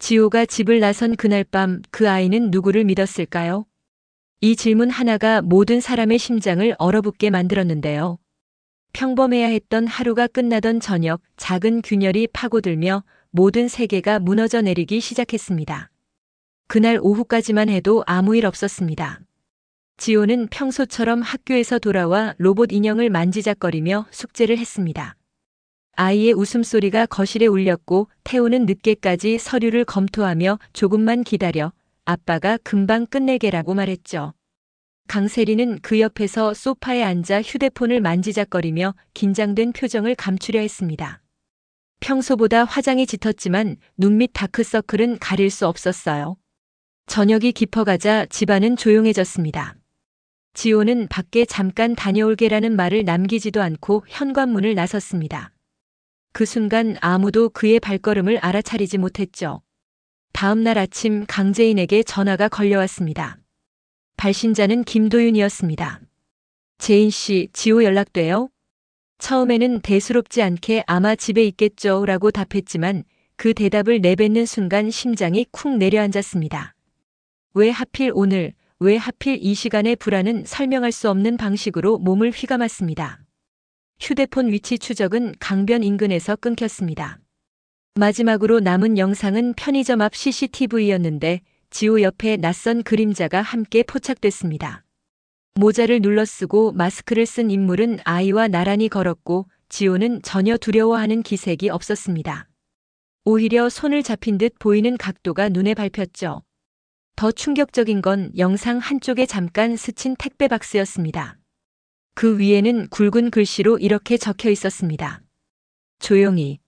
지호가 집을 나선 그날 밤 그 아이는 누구를 믿었을까요? 이 질문 하나가 모든 사람의 심장을 얼어붙게 만들었는데요. 평범해야 했던 하루가 끝나던 저녁, 작은 균열이 파고들며 모든 세계가 무너져 내리기 시작했습니다. 그날 오후까지만 해도 아무 일 없었습니다. 지호는 평소처럼 학교에서 돌아와 로봇 인형을 만지작거리며 숙제를 했습니다. 아이의 웃음소리가 거실에 울렸고 태호는 늦게까지 서류를 검토하며 조금만 기다려, 아빠가 금방 끝내게라고 말했죠. 강세리는 그 옆에서 소파에 앉아 휴대폰을 만지작거리며 긴장된 표정을 감추려 했습니다. 평소보다 화장이 짙었지만 눈 밑 다크서클은 가릴 수 없었어요. 저녁이 깊어가자 집안은 조용해졌습니다. 지호는 밖에 잠깐 다녀올게라는 말을 남기지도 않고 현관문을 나섰습니다. 그 순간 아무도 그의 발걸음을 알아차리지 못했죠. 다음 날 아침 강재인에게 전화가 걸려왔습니다. 발신자는 김도윤이었습니다. 재인 씨, 지호 연락돼요? 처음에는 대수롭지 않게 아마 집에 있겠죠 라고 답했지만 그 대답을 내뱉는 순간 심장이 쿵 내려앉았습니다. 왜 하필 오늘, 왜 하필 이 시간에 불안은 설명할 수 없는 방식으로 몸을 휘감았습니다. 휴대폰 위치 추적은 강변 인근에서 끊겼습니다. 마지막으로 남은 영상은 편의점 앞 CCTV였는데 지호 옆에 낯선 그림자가 함께 포착됐습니다. 모자를 눌러쓰고 마스크를 쓴 인물은 아이와 나란히 걸었고 지호는 전혀 두려워하는 기색이 없었습니다. 오히려 손을 잡힌 듯 보이는 각도가 눈에 밟혔죠. 더 충격적인 건 영상 한쪽에 잠깐 스친 택배 박스였습니다. 그 위에는 굵은 글씨로 이렇게 적혀 있었습니다. 조용히.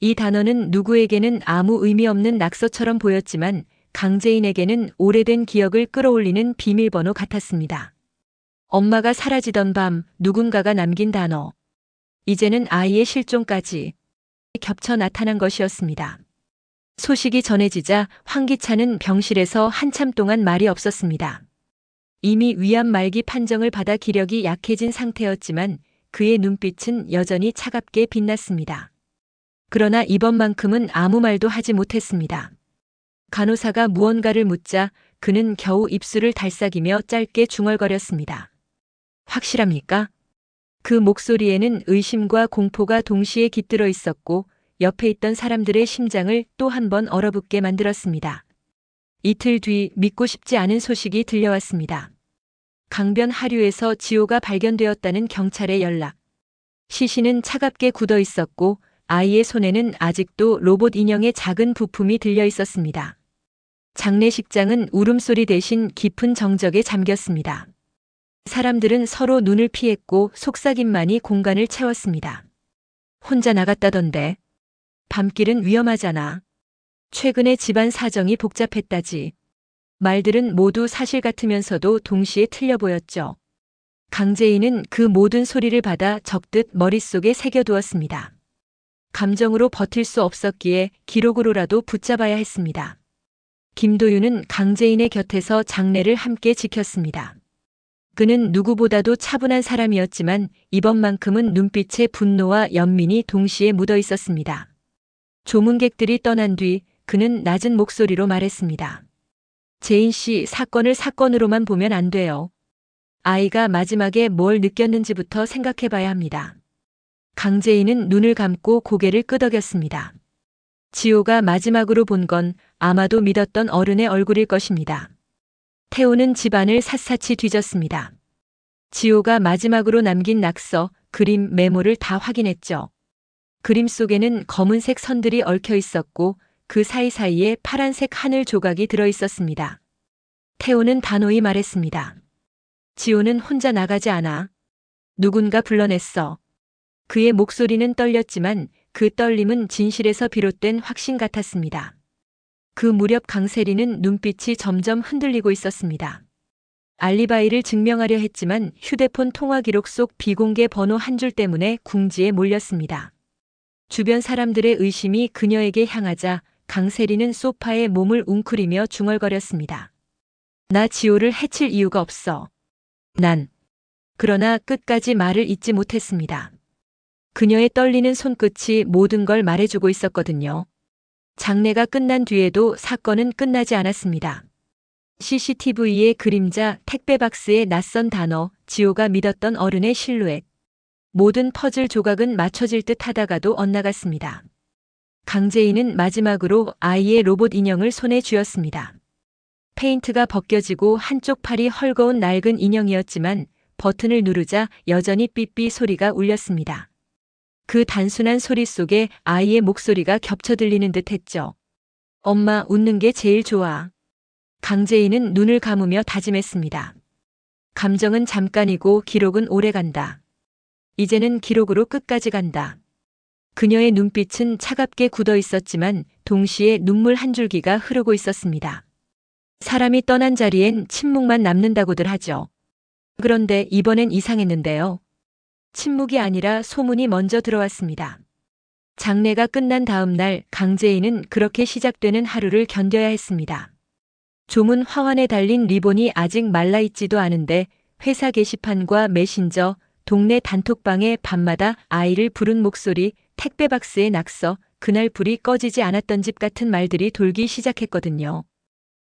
이 단어는 누구에게는 아무 의미 없는 낙서처럼 보였지만 강재인에게는 오래된 기억을 끌어올리는 비밀번호 같았습니다. 엄마가 사라지던 밤 누군가가 남긴 단어. 이제는 아이의 실종까지 겹쳐 나타난 것이었습니다. 소식이 전해지자 황기찬은 병실에서 한참 동안 말이 없었습니다. 이미 위암 말기 판정을 받아 기력이 약해진 상태였지만 그의 눈빛은 여전히 차갑게 빛났습니다. 그러나 이번만큼은 아무 말도 하지 못했습니다. 간호사가 무언가를 묻자 그는 겨우 입술을 달싹이며 짧게 중얼거렸습니다. 확실합니까? 그 목소리에는 의심과 공포가 동시에 깃들어 있었고 옆에 있던 사람들의 심장을 또 한 번 얼어붙게 만들었습니다. 이틀 뒤 믿고 싶지 않은 소식이 들려왔습니다. 강변 하류에서 지호가 발견되었다는 경찰의 연락. 시신은 차갑게 굳어 있었고 아이의 손에는 아직도 로봇 인형의 작은 부품이 들려 있었습니다. 장례식장은 울음소리 대신 깊은 정적에 잠겼습니다. 사람들은 서로 눈을 피했고 속삭임만이 공간을 채웠습니다. 혼자 나갔다던데. 밤길은 위험하잖아. 최근에 집안 사정이 복잡했다지. 말들은 모두 사실 같으면서도 동시에 틀려 보였죠. 강재인은 그 모든 소리를 받아 적듯 머릿속에 새겨두었습니다. 감정으로 버틸 수 없었기에 기록으로라도 붙잡아야 했습니다. 김도윤은 강재인의 곁에서 장례를 함께 지켰습니다. 그는 누구보다도 차분한 사람이었지만 이번만큼은 눈빛에 분노와 연민이 동시에 묻어 있었습니다. 조문객들이 떠난 뒤 그는 낮은 목소리로 말했습니다. 재인 씨, 사건을 사건으로만 보면 안 돼요. 아이가 마지막에 뭘 느꼈는지부터 생각해 봐야 합니다. 강재인은 눈을 감고 고개를 끄덕였습니다. 지호가 마지막으로 본 건 아마도 믿었던 어른의 얼굴일 것입니다. 태호는 집안을 샅샅이 뒤졌습니다. 지호가 마지막으로 남긴 낙서, 그림, 메모를 다 확인했죠. 그림 속에는 검은색 선들이 얽혀 있었고 그 사이사이에 파란색 하늘 조각이 들어 있었습니다. 태호는 단호히 말했습니다. 지호는 혼자 나가지 않아. 누군가 불러냈어. 그의 목소리는 떨렸지만 그 떨림은 진실에서 비롯된 확신 같았습니다. 그 무렵 강세리는 눈빛이 점점 흔들리고 있었습니다. 알리바이를 증명하려 했지만 휴대폰 통화 기록 속 비공개 번호 한 줄 때문에 궁지에 몰렸습니다. 주변 사람들의 의심이 그녀에게 향하자 강세리는 소파에 몸을 웅크리며 중얼거렸습니다. 나 지호를 해칠 이유가 없어. 난. 그러나 끝까지 말을 잇지 못했습니다. 그녀의 떨리는 손끝이 모든 걸 말해주고 있었거든요. 장례가 끝난 뒤에도 사건은 끝나지 않았습니다. CCTV의 그림자, 택배 박스의 낯선 단어, 지호가 믿었던 어른의 실루엣. 모든 퍼즐 조각은 맞춰질 듯 하다가도 엇나갔습니다. 강재인은 마지막으로 아이의 로봇 인형을 손에 쥐었습니다. 페인트가 벗겨지고 한쪽 팔이 헐거운 낡은 인형이었지만 버튼을 누르자 여전히 삐삐 소리가 울렸습니다. 그 단순한 소리 속에 아이의 목소리가 겹쳐 들리는 듯 했죠. 엄마, 웃는 게 제일 좋아. 강재인은 눈을 감으며 다짐했습니다. 감정은 잠깐이고 기록은 오래간다. 이제는 기록으로 끝까지 간다. 그녀의 눈빛은 차갑게 굳어 있었지만 동시에 눈물 한 줄기가 흐르고 있었습니다. 사람이 떠난 자리엔 침묵만 남는다고들 하죠. 그런데 이번엔 이상했는데요. 침묵이 아니라 소문이 먼저 들어왔습니다. 장례가 끝난 다음 날 강재인은 그렇게 시작되는 하루를 견뎌야 했습니다. 조문 화환에 달린 리본이 아직 말라있지도 않은데 회사 게시판과 메신저, 동네 단톡방에 밤마다 아이를 부른 목소리, 택배 박스의 낙서, 그날 불이 꺼지지 않았던 집 같은 말들이 돌기 시작했거든요.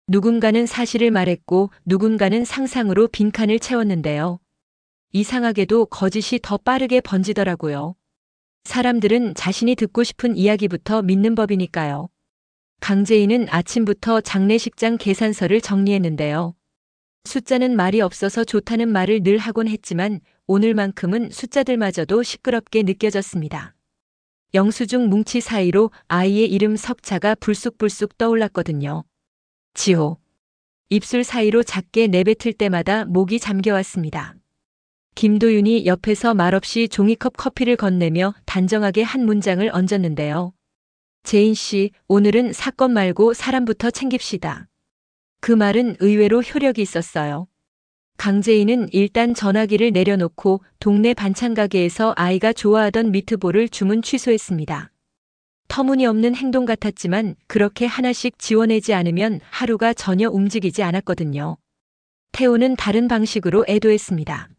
누군가는 사실을 말했고 누군가는 상상으로 빈칸을 채웠는데요. 이상하게도 거짓이 더 빠르게 번지더라고요. 사람들은 자신이 듣고 싶은 이야기부터 믿는 법이니까요. 강재인은 아침부터 장례식장 계산서를 정리했는데요. 숫자는 말이 없어서 좋다는 말을 늘 하곤 했지만 오늘만큼은 숫자들마저도 시끄럽게 느껴졌습니다. 영수증 뭉치 사이로 아이의 이름 석자가 불쑥불쑥 떠올랐거든요. 지호. 입술 사이로 작게 내뱉을 때마다 목이 잠겨왔습니다. 김도윤이 옆에서 말없이 종이컵 커피를 건네며 단정하게 한 문장을 얹었는데요. 재인 씨, 오늘은 사건 말고 사람부터 챙깁시다. 그 말은 의외로 효력이 있었어요. 강재인은 일단 전화기를 내려놓고 동네 반찬 가게에서 아이가 좋아하던 미트볼을 주문 취소했습니다. 터무니없는 행동 같았지만 그렇게 하나씩 지워내지 않으면 하루가 전혀 움직이지 않았거든요. 태호는 다른 방식으로 애도했습니다.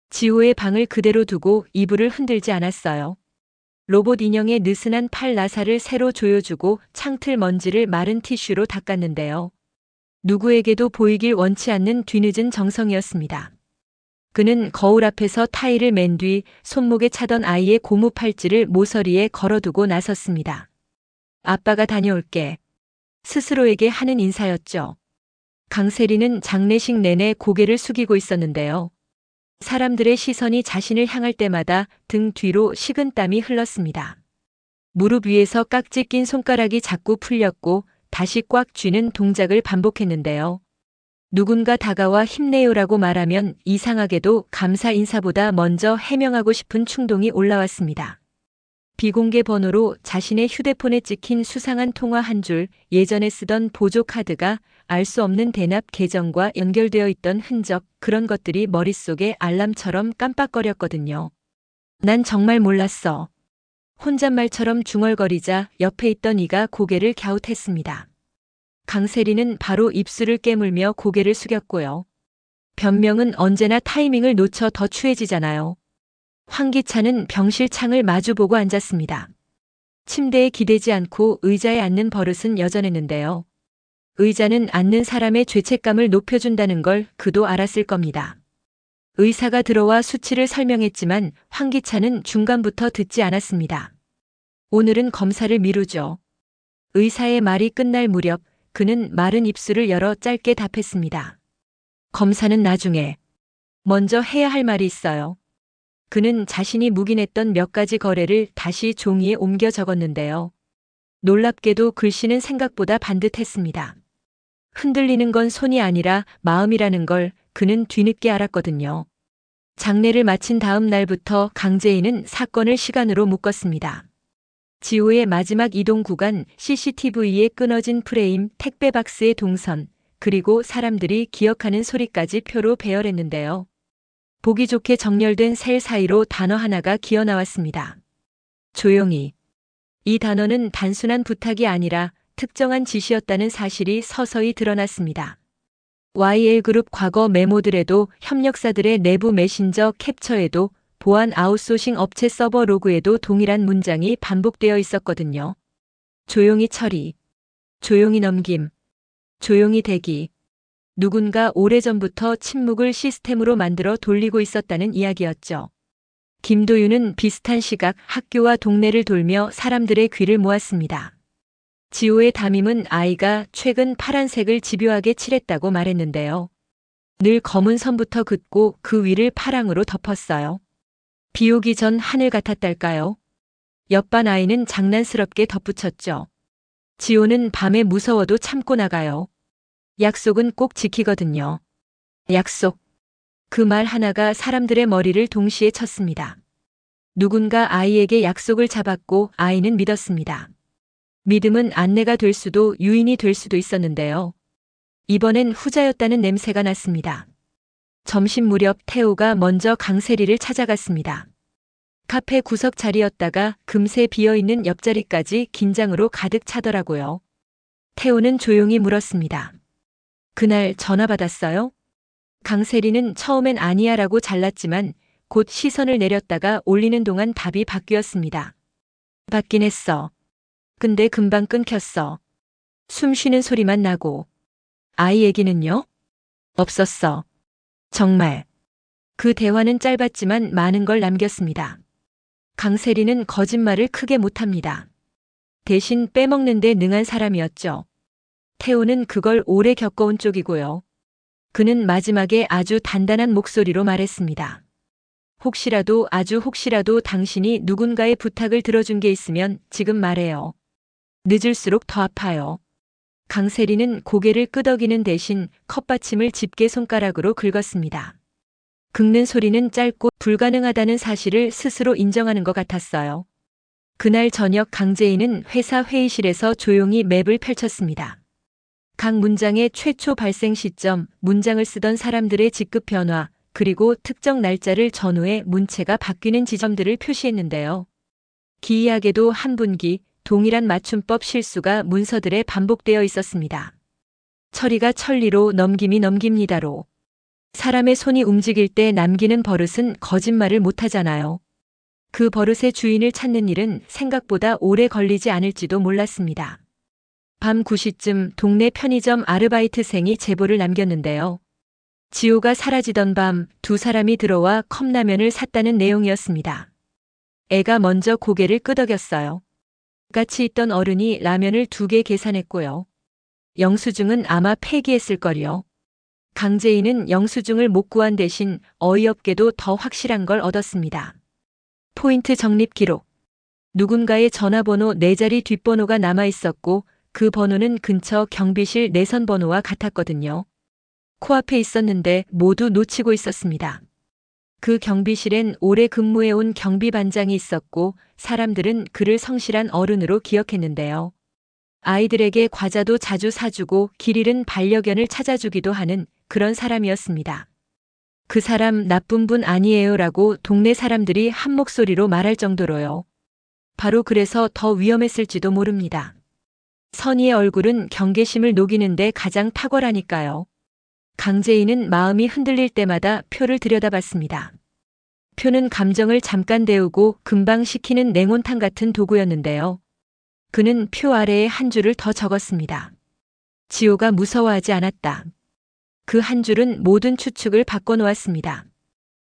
지호의 방을 그대로 두고 이불을 흔들지 않았어요. 로봇 인형의 느슨한 팔 나사를 새로 조여주고 창틀 먼지를 마른 티슈로 닦았는데요. 누구에게도 보이길 원치 않는 뒤늦은 정성이었습니다. 그는 거울 앞에서 타일을 맨 뒤 손목에 차던 아이의 고무 팔찌를 모서리에 걸어두고 나섰습니다. 아빠가 다녀올게. 스스로에게 하는 인사였죠. 강세리는 장례식 내내 고개를 숙이고 있었는데요. 사람들의 시선이 자신을 향할 때마다 등 뒤로 식은땀이 흘렀습니다. 무릎 위에서 깍지 낀 손가락이 자꾸 풀렸고 다시 꽉 쥐는 동작을 반복했는데요. 누군가 다가와 힘내요라고 말하면 이상하게도 감사 인사보다 먼저 해명하고 싶은 충동이 올라왔습니다. 비공개 번호로 자신의 휴대폰에 찍힌 수상한 통화 한 줄, 예전에 쓰던 보조 카드가 알 수 없는 대납 계정과 연결되어 있던 흔적, 그런 것들이 머릿속에 알람처럼 깜빡거렸거든요. 난 정말 몰랐어. 혼잣말처럼 중얼거리자 옆에 있던 이가 고개를 갸웃했습니다. 강세리는 바로 입술을 깨물며 고개를 숙였고요. 변명은 언제나 타이밍을 놓쳐 더 추해지잖아요. 황기찬은 병실 창을 마주보고 앉았습니다. 침대에 기대지 않고 의자에 앉는 버릇은 여전했는데요. 의자는 앉는 사람의 죄책감을 높여준다는 걸 그도 알았을 겁니다. 의사가 들어와 수치를 설명했지만 황기찬은 중간부터 듣지 않았습니다. 오늘은 검사를 미루죠. 의사의 말이 끝날 무렵 그는 마른 입술을 열어 짧게 답했습니다. 검사는 나중에. 먼저 해야 할 말이 있어요. 그는 자신이 묵인했던 몇 가지 거래를 다시 종이에 옮겨 적었는데요. 놀랍게도 글씨는 생각보다 반듯했습니다. 흔들리는 건 손이 아니라 마음이라는 걸 그는 뒤늦게 알았거든요. 장례를 마친 다음 날부터 강재인은 사건을 시간으로 묶었습니다. 지호의 마지막 이동 구간, CCTV의 끊어진 프레임, 택배 박스의 동선, 그리고 사람들이 기억하는 소리까지 표로 배열했는데요. 보기 좋게 정렬된 셀 사이로 단어 하나가 기어 나왔습니다. 조용히. 이 단어는 단순한 부탁이 아니라 특정한 지시였다는 사실이 서서히 드러났습니다. YL그룹 과거 메모들에도 협력사들의 내부 메신저 캡처에도 보안 아웃소싱 업체 서버 로그에도 동일한 문장이 반복되어 있었거든요. 조용히 처리, 조용히 넘김, 조용히 대기. 누군가 오래전부터 침묵을 시스템으로 만들어 돌리고 있었다는 이야기였죠. 김도윤은 비슷한 시각 학교와 동네를 돌며 사람들의 귀를 모았습니다. 지호의 담임은 아이가 최근 파란색을 집요하게 칠했다고 말했는데요. 늘 검은 선부터 긋고 그 위를 파랑으로 덮었어요. 비 오기 전 하늘 같았달까요? 옆반 아이는 장난스럽게 덧붙였죠. 지호는 밤에 무서워도 참고 나가요. 약속은 꼭 지키거든요. 약속. 그 말 하나가 사람들의 머리를 동시에 쳤습니다. 누군가 아이에게 약속을 잡았고 아이는 믿었습니다. 믿음은 안내가 될 수도 유인이 될 수도 있었는데요. 이번엔 후자였다는 냄새가 났습니다. 점심 무렵 태호가 먼저 강세리를 찾아갔습니다. 카페 구석 자리였다가 금세 비어있는 옆자리까지 긴장으로 가득 차더라고요. 태호는 조용히 물었습니다. 그날 전화 받았어요? 강세리는 처음엔 아니야라고 잘랐지만 곧 시선을 내렸다가 올리는 동안 답이 바뀌었습니다. 받긴 했어. 근데 금방 끊겼어. 숨 쉬는 소리만 나고. 아이 얘기는요? 없었어. 정말. 그 대화는 짧았지만 많은 걸 남겼습니다. 강세리는 거짓말을 크게 못합니다. 대신 빼먹는 데 능한 사람이었죠. 태호는 그걸 오래 겪어온 쪽이고요. 그는 마지막에 아주 단단한 목소리로 말했습니다. 혹시라도 아주 혹시라도 당신이 누군가의 부탁을 들어준 게 있으면 지금 말해요. 늦을수록 더 아파요. 강세리는 고개를 끄덕이는 대신 컵받침을 집게 손가락으로 긁었습니다. 긁는 소리는 짧고 불가능하다는 사실을 스스로 인정하는 것 같았어요. 그날 저녁 강재인은 회사 회의실에서 조용히 맵을 펼쳤습니다. 각 문장의 최초 발생 시점, 문장을 쓰던 사람들의 직급 변화, 그리고 특정 날짜를 전후에 문체가 바뀌는 지점들을 표시했는데요. 기이하게도 한 분기, 동일한 맞춤법 실수가 문서들에 반복되어 있었습니다. 처리가 천리로 넘김이 넘깁니다로. 사람의 손이 움직일 때 남기는 버릇은 거짓말을 못하잖아요. 그 버릇의 주인을 찾는 일은 생각보다 오래 걸리지 않을지도 몰랐습니다. 밤 9시쯤 동네 편의점 아르바이트생이 제보를 남겼는데요. 지호가 사라지던 밤 두 사람이 들어와 컵라면을 샀다는 내용이었습니다. 애가 먼저 고개를 끄덕였어요. 같이 있던 어른이 라면을 2개 계산했고요. 영수증은 아마 폐기했을걸요. 강재인은 영수증을 못 구한 대신 어이없게도 더 확실한 걸 얻었습니다. 포인트 적립 기록. 누군가의 전화번호 4자리 뒷번호가 남아 있었고 그 번호는 근처 경비실 내선 번호와 같았거든요. 코앞에 있었는데 모두 놓치고 있었습니다. 그 경비실엔 오래 근무해온 경비반장이 있었고 사람들은 그를 성실한 어른으로 기억했는데요. 아이들에게 과자도 자주 사주고 길 잃은 반려견을 찾아주기도 하는 그런 사람이었습니다. 그 사람 나쁜 분 아니에요라고 동네 사람들이 한 목소리로 말할 정도로요. 바로 그래서 더 위험했을지도 모릅니다. 선의의 얼굴은 경계심을 녹이는데 가장 탁월하니까요. 강재인은 마음이 흔들릴 때마다 표를 들여다봤습니다. 표는 감정을 잠깐 데우고 금방 식히는 냉온탕 같은 도구였는데요. 그는 표 아래에 한 줄을 더 적었습니다. 지호가 무서워하지 않았다. 그 한 줄은 모든 추측을 바꿔놓았습니다.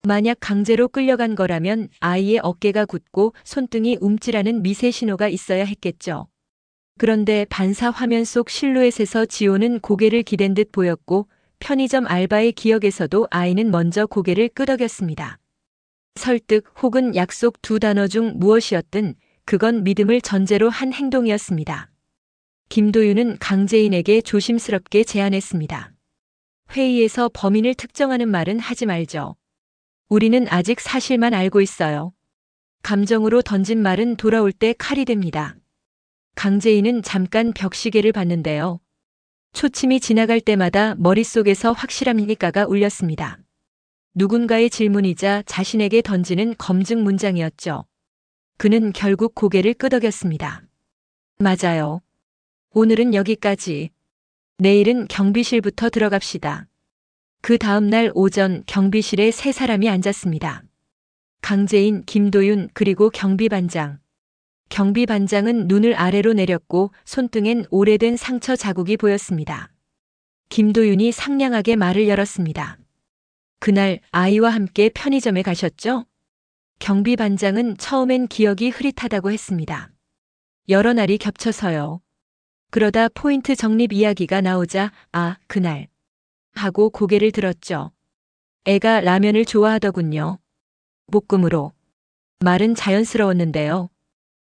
만약 강제로 끌려간 거라면 아이의 어깨가 굳고 손등이 움찔하는 미세 신호가 있어야 했겠죠. 그런데 반사 화면 속 실루엣에서 지호는 고개를 기댄 듯 보였고 편의점 알바의 기억에서도 아이는 먼저 고개를 끄덕였습니다. 설득 혹은 약속 두 단어 중 무엇이었든 그건 믿음을 전제로 한 행동이었습니다. 김도윤은 강재인에게 조심스럽게 제안했습니다. 회의에서 범인을 특정하는 말은 하지 말죠. 우리는 아직 사실만 알고 있어요. 감정으로 던진 말은 돌아올 때 칼이 됩니다. 강재인은 잠깐 벽시계를 봤는데요. 초침이 지나갈 때마다 머릿속에서 확실합니까가 울렸습니다. 누군가의 질문이자 자신에게 던지는 검증 문장이었죠. 그는 결국 고개를 끄덕였습니다. 맞아요. 오늘은 여기까지. 내일은 경비실부터 들어갑시다. 그 다음 날 오전 경비실에 세 사람이 앉았습니다. 강재인, 김도윤 그리고 경비반장. 경비반장은 눈을 아래로 내렸고 손등엔 오래된 상처 자국이 보였습니다. 김도윤이 상냥하게 말을 열었습니다. 그날 아이와 함께 편의점에 가셨죠? 경비반장은 처음엔 기억이 흐릿하다고 했습니다. 여러 날이 겹쳐서요. 그러다 포인트 적립 이야기가 나오자 그날 하고 고개를 들었죠. 애가 라면을 좋아하더군요. 볶음으로. 말은 자연스러웠는데요.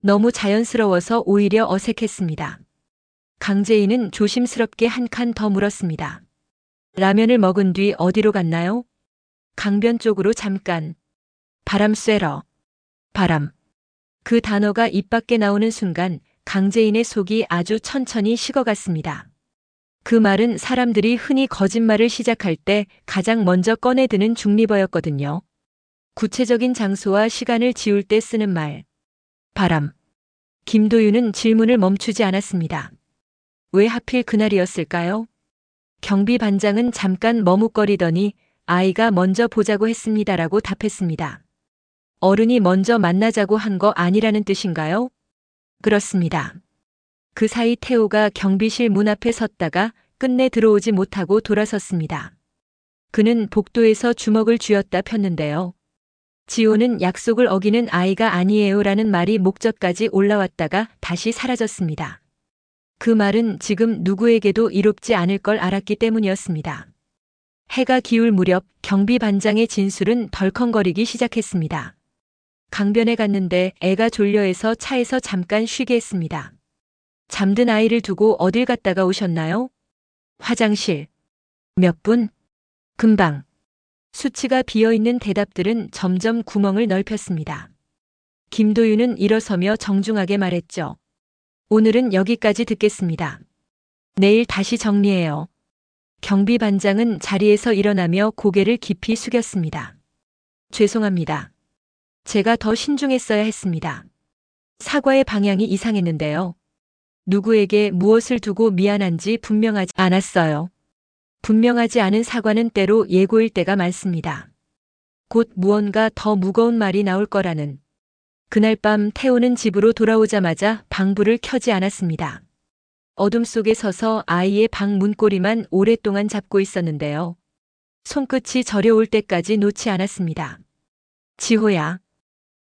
너무 자연스러워서 오히려 어색했습니다. 강재인은 조심스럽게 한 칸 더 물었습니다. 라면을 먹은 뒤 어디로 갔나요? 강변 쪽으로 잠깐. 바람 쐬러. 바람. 그 단어가 입 밖에 나오는 순간 강재인의 속이 아주 천천히 식어갔습니다. 그 말은 사람들이 흔히 거짓말을 시작할 때 가장 먼저 꺼내드는 중립어였거든요. 구체적인 장소와 시간을 지울 때 쓰는 말. 바람. 김도윤은 질문을 멈추지 않았습니다. 왜 하필 그날이었을까요? 경비반장은 잠깐 머뭇거리더니 아이가 먼저 보자고 했습니다라고 답했습니다. 어른이 먼저 만나자고 한 거 아니라는 뜻인가요? 그렇습니다. 그 사이 태호가 경비실 문 앞에 섰다가 끝내 들어오지 못하고 돌아섰습니다. 그는 복도에서 주먹을 쥐었다 폈는데요. 지호는 약속을 어기는 아이가 아니에요라는 말이 목젖까지 올라왔다가 다시 사라졌습니다. 그 말은 지금 누구에게도 이롭지 않을 걸 알았기 때문이었습니다. 해가 기울 무렵 경비반장의 진술은 덜컹거리기 시작했습니다. 강변에 갔는데 애가 졸려해서 차에서 잠깐 쉬게 했습니다. 잠든 아이를 두고 어딜 갔다가 오셨나요? 화장실. 몇 분? 금방. 수치가 비어있는 대답들은 점점 구멍을 넓혔습니다. 김도윤은 일어서며 정중하게 말했죠. 오늘은 여기까지 듣겠습니다. 내일 다시 정리해요. 경비반장은 자리에서 일어나며 고개를 깊이 숙였습니다. 죄송합니다. 제가 더 신중했어야 했습니다. 사과의 방향이 이상했는데요. 누구에게 무엇을 두고 미안한지 분명하지 않았어요. 분명하지 않은 사과는 때로 예고일 때가 많습니다. 곧 무언가 더 무거운 말이 나올 거라는. 그날 밤 태호는 집으로 돌아오자마자 방불을 켜지 않았습니다. 어둠 속에 서서 아이의 방 문고리만 오랫동안 잡고 있었는데요. 손끝이 저려올 때까지 놓지 않았습니다. 지호야.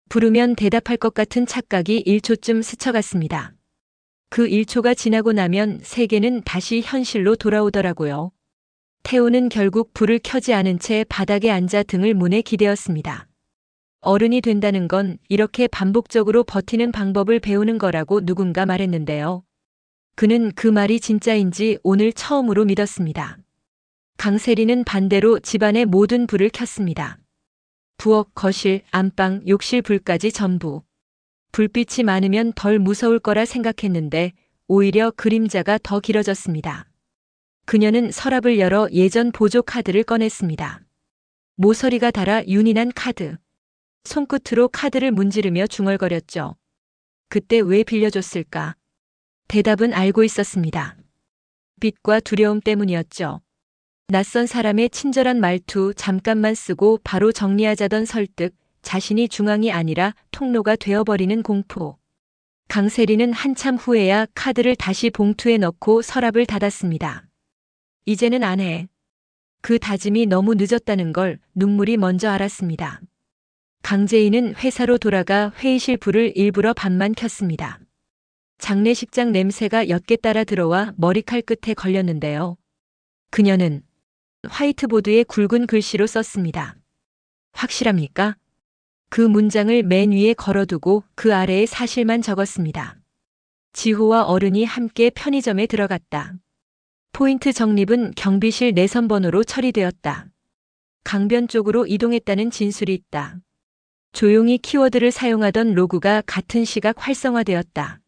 부르면 대답할 것 같은 착각이 1초쯤 스쳐갔습니다. 그 1초가 지나고 나면 세계는 다시 현실로 돌아오더라고요. 태호는 결국 불을 켜지 않은 채 바닥에 앉아 등을 문에 기대었습니다. 어른이 된다는 건 이렇게 반복적으로 버티는 방법을 배우는 거라고 누군가 말했는데요. 그는 그 말이 진짜인지 오늘 처음으로 믿었습니다. 강세리는 반대로 집안의 모든 불을 켰습니다. 부엌, 거실, 안방, 욕실 불까지 전부. 불빛이 많으면 덜 무서울 거라 생각했는데 오히려 그림자가 더 길어졌습니다. 그녀는 서랍을 열어 예전 보조 카드를 꺼냈습니다. 모서리가 달아 윤이 난 카드. 손끝으로 카드를 문지르며 중얼거렸죠. 그때 왜 빌려줬을까? 대답은 알고 있었습니다. 빛과 두려움 때문이었죠. 낯선 사람의 친절한 말투 잠깐만 쓰고 바로 정리하자던 설득, 자신이 중앙이 아니라 통로가 되어버리는 공포. 강세리는 한참 후에야 카드를 다시 봉투에 넣고 서랍을 닫았습니다. 이제는 안 해. 그 다짐이 너무 늦었다는 걸 눈물이 먼저 알았습니다. 강재인은 회사로 돌아가 회의실 불을 일부러 반만 켰습니다. 장례식장 냄새가 옅게 따라 들어와 머리칼 끝에 걸렸는데요. 그녀는 화이트보드에 굵은 글씨로 썼습니다. 확실합니까? 그 문장을 맨 위에 걸어두고 그 아래에 사실만 적었습니다. 지호와 어른이 함께 편의점에 들어갔다. 포인트 적립은 경비실 내선 번호로 처리되었다. 강변 쪽으로 이동했다는 진술이 있다. 조용히 키워드를 사용하던 로그가 같은 시각 활성화되었다.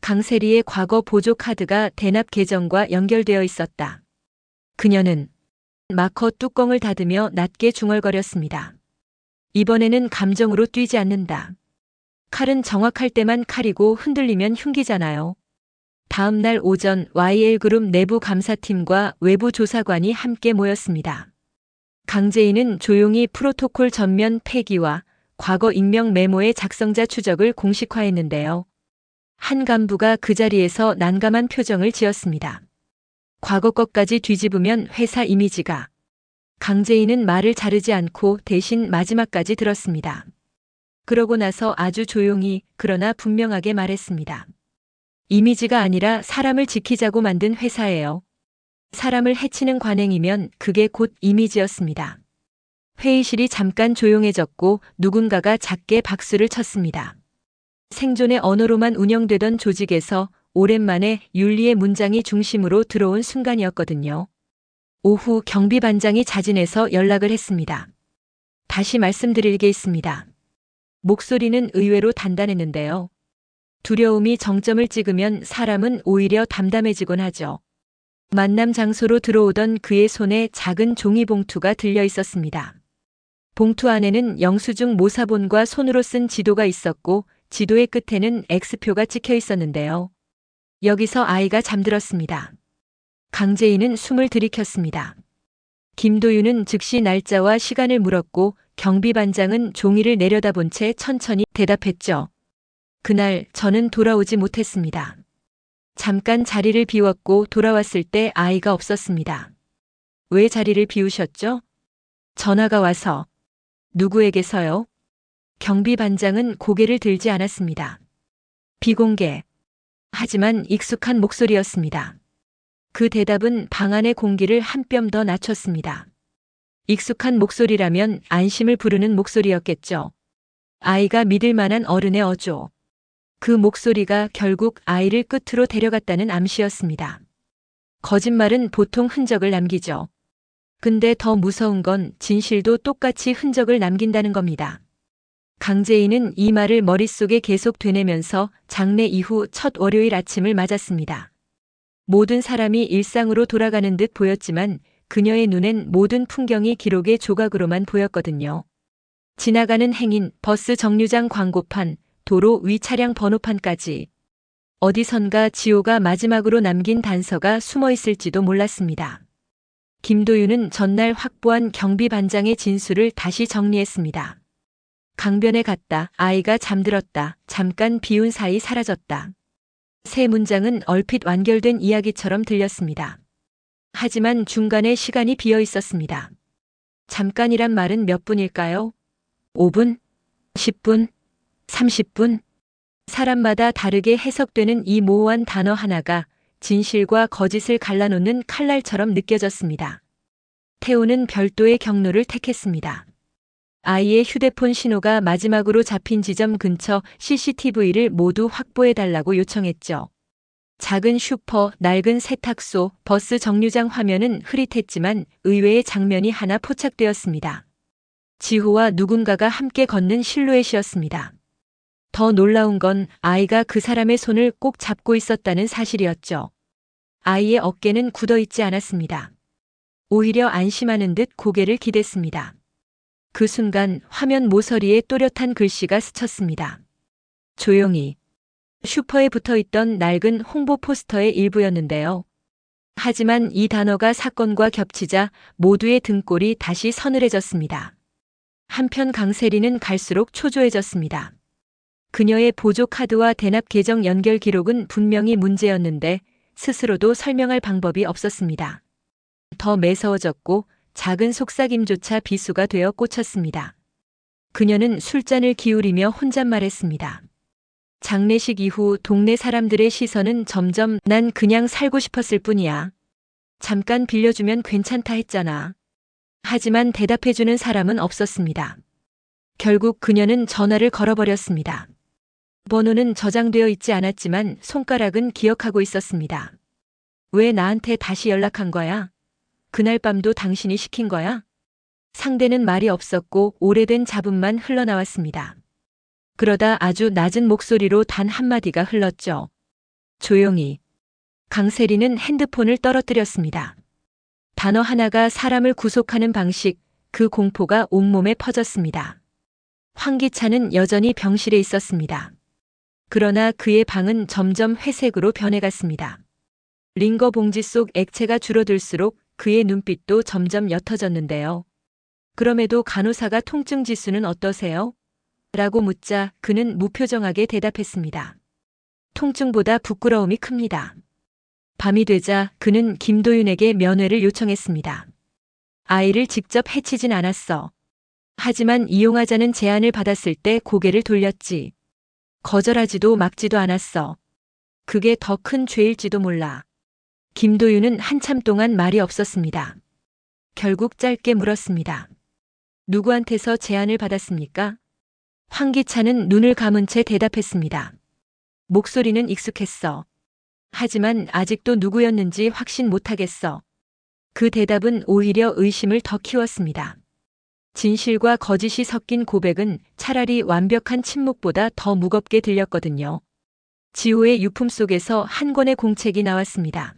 강세리의 과거 보조 카드가 대납 계정과 연결되어 있었다. 그녀는 마커 뚜껑을 닫으며 낮게 중얼거렸습니다. 이번에는 감정으로 뛰지 않는다. 칼은 정확할 때만 칼이고 흔들리면 흉기잖아요. 다음 날 오전 YL그룹 내부 감사팀과 외부 조사관이 함께 모였습니다. 강재인은 조용히 프로토콜 전면 폐기와 과거 익명 메모의 작성자 추적을 공식화했는데요. 한 간부가 그 자리에서 난감한 표정을 지었습니다. 과거 것까지 뒤집으면 회사 이미지가. 강재인은 말을 자르지 않고 대신 마지막까지 들었습니다. 그러고 나서 아주 조용히 그러나 분명하게 말했습니다. 이미지가 아니라 사람을 지키자고 만든 회사예요. 사람을 해치는 관행이면 그게 곧 이미지였습니다. 회의실이 잠깐 조용해졌고 누군가가 작게 박수를 쳤습니다. 생존의 언어로만 운영되던 조직에서 오랜만에 윤리의 문장이 중심으로 들어온 순간이었거든요. 오후 경비반장이 자진해서 연락을 했습니다. 다시 말씀드릴 게 있습니다. 목소리는 의외로 단단했는데요. 두려움이 정점을 찍으면 사람은 오히려 담담해지곤 하죠. 만남 장소로 들어오던 그의 손에 작은 종이봉투가 들려 있었습니다. 봉투 안에는 영수증 모사본과 손으로 쓴 지도가 있었고 지도의 끝에는 X표가 찍혀 있었는데요. 여기서 아이가 잠들었습니다. 강재인은 숨을 들이켰습니다. 김도윤은 즉시 날짜와 시간을 물었고 경비반장은 종이를 내려다본 채 천천히 대답했죠. 그날 저는 돌아오지 못했습니다. 잠깐 자리를 비웠고 돌아왔을 때 아이가 없었습니다. 왜 자리를 비우셨죠? 전화가 와서. 누구에게서요? 경비반장은 고개를 들지 않았습니다. 비공개. 하지만 익숙한 목소리였습니다. 그 대답은 방 안의 공기를 한 뼘 더 낮췄습니다. 익숙한 목소리라면 안심을 부르는 목소리였겠죠. 아이가 믿을 만한 어른의 어조. 그 목소리가 결국 아이를 끝으로 데려갔다는 암시였습니다. 거짓말은 보통 흔적을 남기죠. 근데 더 무서운 건 진실도 똑같이 흔적을 남긴다는 겁니다. 강재인은 이 말을 머릿속에 계속 되뇌면서 장례 이후 첫 월요일 아침을 맞았습니다. 모든 사람이 일상으로 돌아가는 듯 보였지만 그녀의 눈엔 모든 풍경이 기록의 조각으로만 보였거든요. 지나가는 행인, 버스 정류장 광고판, 도로 위 차량 번호판까지. 어디선가 지호가 마지막으로 남긴 단서가 숨어 있을지도 몰랐습니다. 김도윤은 전날 확보한 경비반장의 진술을 다시 정리했습니다. 강변에 갔다. 아이가 잠들었다. 잠깐 비운 사이 사라졌다. 세 문장은 얼핏 완결된 이야기처럼 들렸습니다. 하지만 중간에 시간이 비어 있었습니다. 잠깐이란 말은 몇 분일까요? 5분? 10분? 30분? 사람마다 다르게 해석되는 이 모호한 단어 하나가 진실과 거짓을 갈라놓는 칼날처럼 느껴졌습니다. 태호는 별도의 경로를 택했습니다. 아이의 휴대폰 신호가 마지막으로 잡힌 지점 근처 CCTV를 모두 확보해달라고 요청했죠. 작은 슈퍼, 낡은 세탁소, 버스 정류장 화면은 흐릿했지만 의외의 장면이 하나 포착되었습니다. 지호와 누군가가 함께 걷는 실루엣이었습니다. 더 놀라운 건 아이가 그 사람의 손을 꼭 잡고 있었다는 사실이었죠. 아이의 어깨는 굳어있지 않았습니다. 오히려 안심하는 듯 고개를 기댔습니다. 그 순간 화면 모서리에 또렷한 글씨가 스쳤습니다. 조용히. 슈퍼에 붙어있던 낡은 홍보 포스터의 일부였는데요. 하지만 이 단어가 사건과 겹치자 모두의 등골이 다시 서늘해졌습니다. 한편 강세리는 갈수록 초조해졌습니다. 그녀의 보조 카드와 대납 계정 연결 기록은 분명히 문제였는데 스스로도 설명할 방법이 없었습니다. 더 매서워졌고 작은 속삭임조차 비수가 되어 꽂혔습니다. 그녀는 술잔을 기울이며 혼잣말했습니다. 장례식 이후 동네 사람들의 시선은 점점 난 그냥 살고 싶었을 뿐이야. 잠깐 빌려주면 괜찮다 했잖아. 하지만 대답해주는 사람은 없었습니다. 결국 그녀는 전화를 걸어버렸습니다. 번호는 저장되어 있지 않았지만 손가락은 기억하고 있었습니다. 왜 나한테 다시 연락한 거야? 그날 밤도 당신이 시킨 거야? 상대는 말이 없었고 오래된 잡음만 흘러나왔습니다. 그러다 아주 낮은 목소리로 단 한마디가 흘렀죠. 조용히. 강세리는 핸드폰을 떨어뜨렸습니다. 단어 하나가 사람을 구속하는 방식, 그 공포가 온몸에 퍼졌습니다. 황기찬은 여전히 병실에 있었습니다. 그러나 그의 방은 점점 회색으로 변해갔습니다. 링거 봉지 속 액체가 줄어들수록 그의 눈빛도 점점 옅어졌는데요. 그럼에도 간호사가 통증 지수는 어떠세요? 라고 묻자 그는 무표정하게 대답했습니다. 통증보다 부끄러움이 큽니다. 밤이 되자 그는 김도윤에게 면회를 요청했습니다. 아이를 직접 해치진 않았어. 하지만 이용하자는 제안을 받았을 때 고개를 돌렸지. 거절하지도 막지도 않았어. 그게 더 큰 죄일지도 몰라. 김도윤은 한참 동안 말이 없었습니다. 결국 짧게 물었습니다. 누구한테서 제안을 받았습니까? 황기찬은 눈을 감은 채 대답했습니다. 목소리는 익숙했어. 하지만 아직도 누구였는지 확신 못하겠어. 그 대답은 오히려 의심을 더 키웠습니다. 진실과 거짓이 섞인 고백은 차라리 완벽한 침묵보다 더 무겁게 들렸거든요. 지호의 유품 속에서 한 권의 공책이 나왔습니다.